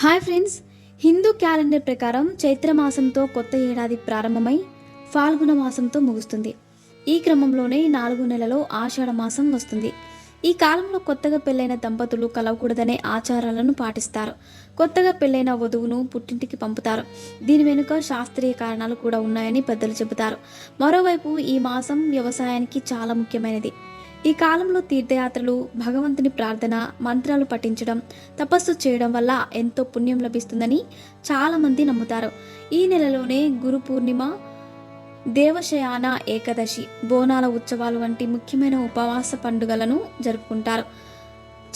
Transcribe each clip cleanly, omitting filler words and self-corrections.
Hi friends, Hindu calendar ప్రకారం చైత్ర మాసంతో కొత్త ఏడాది ప్రారంభమై ఫాల్గుణ మాసంతో ముగుస్తుంది. ఈ క్రమంలోనే 4 నెలలో ఆషాఢ మాసం వస్తుంది. ఈ కాలంలో కొత్తగా పెళ్ళైన దంపతులు కలవకూడదనే ఆచారాలను పాటిస్తారు. కొత్తగా పెళ్ళైన వధువును పుట్టింటికి పంపుతారు. దీని వెనుక శాస్త్రీయ కారణాలు కూడా ఉన్నాయని పెద్దలు చెబుతారు. మరోవైపు ఈ మాసం వ్యవసాయానికి చాలా ముఖ్యమైనది. ఈ కాలంలో తీర్థయాత్రలు, భగవంతుని ప్రార్థన, మంత్రాలు పఠించడం, తపస్సు చేయడం వల్ల ఎంతో పుణ్యం లభిస్తుందని చాలామంది నమ్ముతారు. ఈ నెలలోనే గురు పూర్ణిమ, దేవశయాన ఏకాదశి, బోనాల ఉత్సవాలు వంటి ముఖ్యమైన ఉపవాస పండుగలను జరుపుకుంటారు.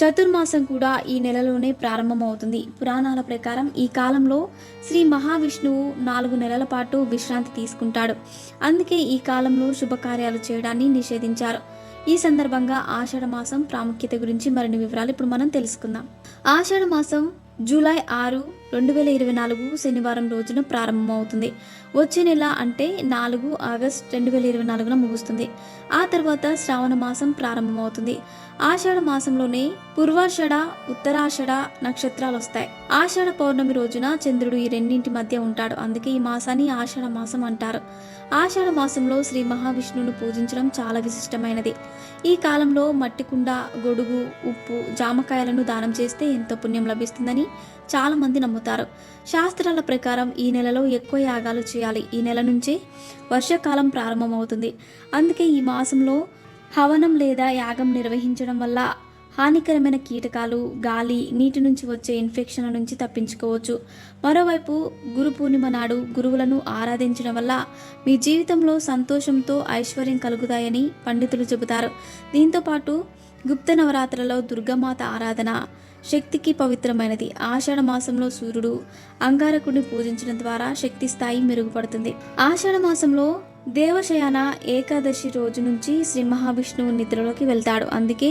చతుర్మాసం కూడా ఈ నెలలోనే ప్రారంభమవుతుంది. పురాణాల ప్రకారం ఈ కాలంలో శ్రీ మహావిష్ణువు 4 నెలల పాటు విశ్రాంతి తీసుకుంటాడు. అందుకే ఈ కాలంలో శుభకార్యాలు చేయడాన్ని నిషేధించారు. ఈ సందర్భంగా ఆషాఢ మాసం ప్రాముఖ్యత గురించి మరిన్ని వివరాలు ఇప్పుడు మనం తెలుసుకుందాం. ఆషాఢ మాసం జూలై 6, 2024 శనివారం రోజున ప్రారంభమవుతుంది. వచ్చే నెల అంటే 4 ఆగస్టు 2024 ముగుస్తుంది. ఆ తర్వాత శ్రావణ మాసం ప్రారంభమవుతుంది. ఆషాఢ మాసంలోనే పూర్వాషాఢ, ఉత్తరాషాఢ నక్షత్రాలు వస్తాయి. ఆషాఢ పౌర్ణమి రోజున చంద్రుడు ఈ రెండింటి మధ్య ఉంటాడు. అందుకే ఈ మాసాన్ని ఆషాఢ మాసం అంటారు. ఆషాఢ మాసంలో శ్రీ మహావిష్ణువును పూజించడం చాలా విశిష్టమైనది. ఈ కాలంలో మట్టి కుండ, గొడుగు, ఉప్పు, జామకాయలను దానం చేస్తే ఎంతో పుణ్యం లభిస్తుందని చాలా మంది నమ్ముతారు. శాస్త్రాల ప్రకారం ఈ నెలలో ఎక్కువ యాగాలు చేయాలి. ఈ నెల నుంచే వర్షాకాలం ప్రారంభమవుతుంది. అందుకే ఈ మాసంలో హవనం లేదా యాగం నిర్వహించడం వల్ల హానికరమైన కీటకాలు, గాలి, నీటి నుంచి వచ్చే ఇన్ఫెక్షన్ల నుంచి తప్పించుకోవచ్చు. మరోవైపు గురు పూర్ణిమ నాడు గురువులను ఆరాధించడం వల్ల మీ జీవితంలో సంతోషంతో ఐశ్వర్యం కలుగుతాయని పండితులు చెబుతారు. దీంతోపాటు గుప్త నవరాత్రులలో దుర్గామాత ఆరాధన శక్తికి పవిత్రమైనది. ఆషాఢ మాసంలో సూర్యుడు, అంగారకుడిని పూజించడం ద్వారా శక్తి స్థాయి మెరుగుపడుతుంది. ఆషాఢ మాసంలో దేవశయాన ఏకాదశి రోజు నుంచి శ్రీ మహావిష్ణువు నిద్రలోకి వెళ్తాడు. అందుకే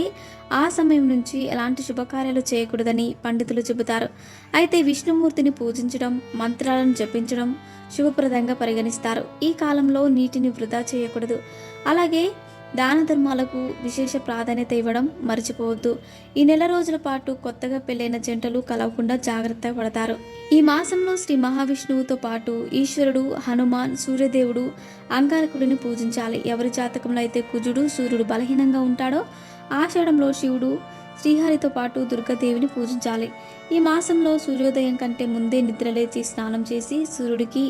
ఆ సమయం నుంచి ఎలాంటి శుభకార్యాలు చేయకూడదని పండితులు చెబుతారు. అయితే విష్ణుమూర్తిని పూజించడం, మంత్రాలను జపించడం శుభప్రదంగా పరిగణిస్తారు. ఈ కాలంలో నీటిని వృధా చేయకూడదు. అలాగే దాన ధర్మాలకు విశేష ప్రాధాన్యత ఇవ్వడం మర్చిపోవద్దు. ఈ నెల రోజుల పాటు కొత్తగా పెళ్ళైన జంటలు కలవకుండా జాగ్రత్త పడతారు. ఈ మాసంలో శ్రీ మహావిష్ణువుతో పాటు ఈశ్వరుడు, హనుమాన్, సూర్యదేవుడు, అంగారకుడిని పూజించాలి. ఎవరి జాతకంలో అయితే కుజుడు, సూర్యుడు బలహీనంగా ఉంటాడో ఆషాఢంలో శివుడు, శ్రీహరితో పాటు దుర్గాదేవిని పూజించాలి. ఈ మాసంలో సూర్యోదయం కంటే ముందే నిద్రలేచి స్నానం చేసి సూర్యుడికి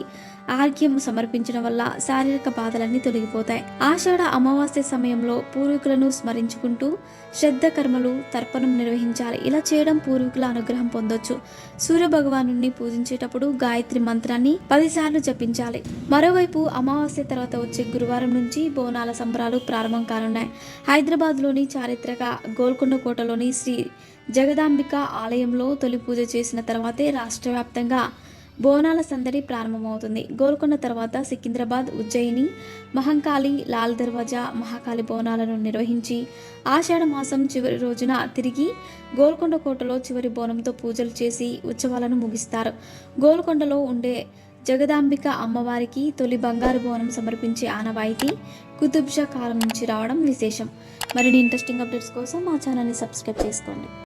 ఆర్ఘ్యం సమర్పించడం వల్ల శారీరక బాధలన్నీ తొలగిపోతాయి. ఆషాఢ అమావాస్య సమయంలో పూర్వీకులను స్మరించుకుంటూ శ్రద్ధ కర్మలు, తర్పణం నిర్వహించాలి. ఇలా చేయడం పూర్వీకుల అనుగ్రహం పొందొచ్చు. సూర్య భగవానుడిని పూజించేటప్పుడు గాయత్రి మంత్రాన్ని 10 సార్లు జపించాలి. మరోవైపు అమావాస్య తర్వాత వచ్చే గురువారం నుంచి బోనాల సంబరాలు ప్రారంభం కానున్నాయి. హైదరాబాద్లోని చారిత్రక గోల్కొండ కోటలోని శ్రీ జగదాంబిక ఆలయంలో తొలి పూజ చేసిన తర్వాతే రాష్ట్ర వ్యాప్తంగా బోనాల సందడి ప్రారంభమవుతుంది. గోల్కొండ తర్వాత సికింద్రాబాద్, ఉజ్జయిని, మహంకాళి, లాల్ దర్వాజా, మహాకాళి బోనాలను నిర్వహించి ఆషాఢ మాసం చివరి రోజున తిరిగి గోల్కొండ కోటలో చివరి బోనంతో పూజలు చేసి ఉత్సవాలను ముగిస్తారు. గోల్కొండలో ఉండే జగదాంబిక అమ్మవారికి తొలి బంగారు బోనం సమర్పించే ఆనవాయితీ కుతుబ్ షా కాలం నుంచి రావడం విశేషం. మరిన్ని ఇంట్రెస్టింగ్ అప్డేట్స్ కోసం మా ఛానల్ని సబ్స్క్రైబ్ చేసుకోండి.